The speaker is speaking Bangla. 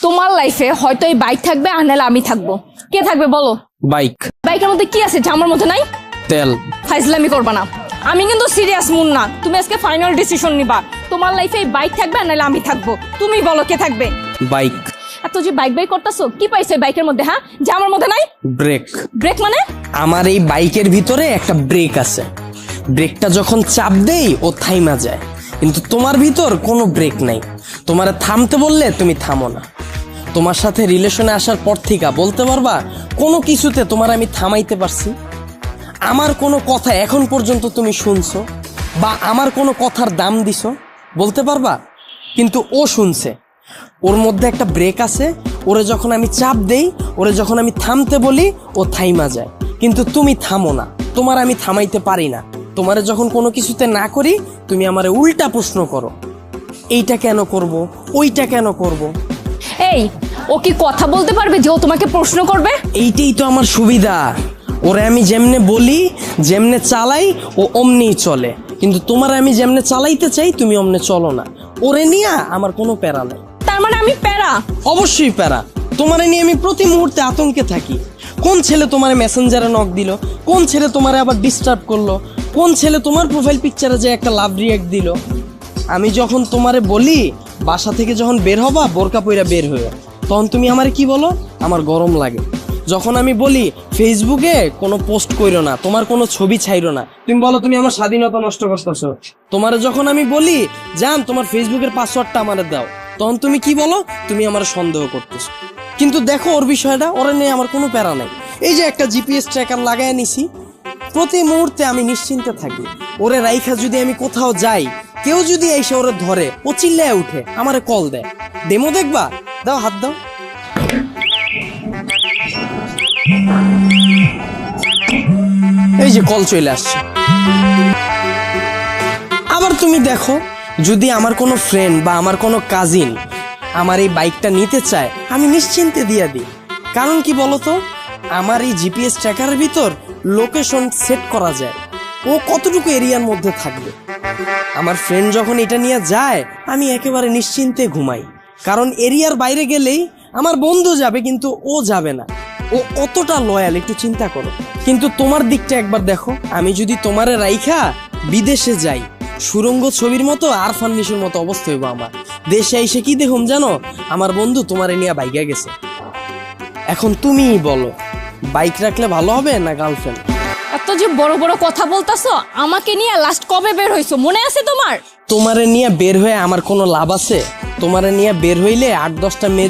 তোমার লাইফে হয়তো এই বাইক থাকবে আর নাহলে আমি থাকবো, কে থাকবে বলো? বাইক। বাইকের মধ্যে কি আছে যা আমার মধ্যে নাই? তেল। ফাইজলামি করবা না, আমি কিন্তু সিরিয়াস মুন না। তুমি আজকে ফাইনাল ডিসিশন নিবা, তোমার লাইফে এই বাইক থাকবে আর নাহলে আমি থাকবো। তুমি বলো কে থাকবে? বাইক। এত যে বাইক বাইক করতেছো, কি পাইছো এই বাইকের মধ্যে? হ্যাঁ, যা আমার মধ্যে নাই? ব্রেক। ব্রেক মানে? আমার এই বাইকের ভিতরে একটা ব্রেক আছে, ব্রেকটা যখন চাপ দেই ও থাইমা যায়, কিন্তু তোমার ভিতর কোনো ব্রেক নাই। তোমারে থামতে বললে তুমি থামো না। তোমার সাথে রিলেশনে আসার পর থেকে বলতে পারবা কোনো কিছুতে তোমার আমি থামাইতে পারছি? আমার কোনো কথা এখন পর্যন্ত তুমি শুনছো বা আমার কোনো কথার দাম দিছো বলতে পারবা? কিন্তু ও শুনছে, ওর মধ্যে একটা ব্রেক আছে। ওরে যখন আমি চাপ দেই, ওরে যখন আমি থামতে বলি, ও থাইমা যায়, কিন্তু তুমি থামো না। তোমার আমি থামাইতে পারি না। তোমারে যখন কোনো কিছুতে না করি, তুমি আমারে উল্টা প্রশ্ন করো, এইটা কেন করব, ওইটা কেন করব। এই, ও কি কথা বলতে পারবে যে ও তোমাকে প্রশ্ন করবে? এইটাই তো আমার সুবিধা। ওরে আমি যেমনে বলি, যেমনে চালাই, ও অমনিই চলে। কিন্তু তোমার আমি যেমনে চালাইতে চাই, তুমি অমনে চলো না। ওরে নিয়ে আমার কোনো প্যারা নাই। তার মানে আমি প্যারা? অবশ্যই প্যারা। তোমারে নিয়ে আমি প্রতি মুহূর্তে আতঙ্কে থাকি। কোন ছেলে তোমার মেসেঞ্জারে নক দিল, কোন ছেলে তোমারে আবার ডিস্টার্ব করলো, কোন ছেলে তোমার প্রোফাইল পিকচারে যে একটা লাভ রিয়াক্ট দিল। আমি যখন তোমারে বলি বাসা থেকে যখন বের হবা বোরকা পইরা বের হয়ে, তখন তুমি আমারে কি বলো? আমার গরম লাগে। যখন আমি বলি ফেসবুকে কোনো পোস্ট কইরো না, তোমার কোনো ছবি ছাইরো না, তুমি বলো তুমি আমার স্বাধীনতা নষ্ট করতেছো। তোমারে যখন আমি বলি জান তোমার ফেসবুকের পাসওয়ার্ডটা আমারে দাও, তখন তুমি কি বলো? তুমি আমার সন্দেহ করতেছো। কিন্তু দেখো ওর বিষয়টা, ওরা নিয়ে আমার কোনো প্যারা নাই। এই যে একটা জিপিএস ট্র্যাকার লাগায় নিছি, প্রতি মুহূর্তে আমি নিশ্চিন্তে থাকি। ওরে রাইখা যদি আমি কোথাও যাই, কেউ যদি এসে ওরে ধরে, ও চিল্লায় উঠে আমারে কল দেয়, ডেমো দেখবা? দাও হাত দাও। এই যে কল চলে আসছে। আবার তুমি দেখো, যদি আমার কোনো ফ্রেন্ড বা আমার কোনো কাজিন আমার এই বাইকটা নিতে চায়, আমি নিশ্চিন্তে দিয়ে দিই। কারণ কি বলতো, আমার এই জিপিএস ট্র্যাকারের ভিতর লোকেশন সেট করা যায়, ও কতটুকু এরিয়ার মধ্যে থাকবে। আমার ফ্রেন্ড যখন এটা নিয়ে যায়, আমি একেবারে নিশ্চিন্তে ঘুমাই। কারণ এরিয়ার বাইরে গেলেই আমার বন্ধু যাবে, কিন্তু ও যাবে না। ও কতটা লয়াল একটু চিন্তা করো। কিন্তু তোমার দিকটা একবার দেখো, আমি যদি তোমারে রাইখা বিদেশে যাই, সুরঙ্গ ছবির মতো আরফান নিশোর মতো অবস্থা হইব আমার। দেশে এসে কি দেখুম জানো? আমার বন্ধু তোমারে নিয়ে বাইকে গেছে। এখন তুমিই বলো, বাইক রাখলে ভালো হবে না গার্লফ্রেন্ড? এত যে বড় বড় কথা বলতাছো, আমাকে নিয়ে লাস্ট কবে বের হইছো মনে আছে তোমার? তোমারে নিয়ে বের হয়ে আমার কোনো লাভ আছে? তোমারে নিয়ে বের হইলে 8-10টা মেয়ে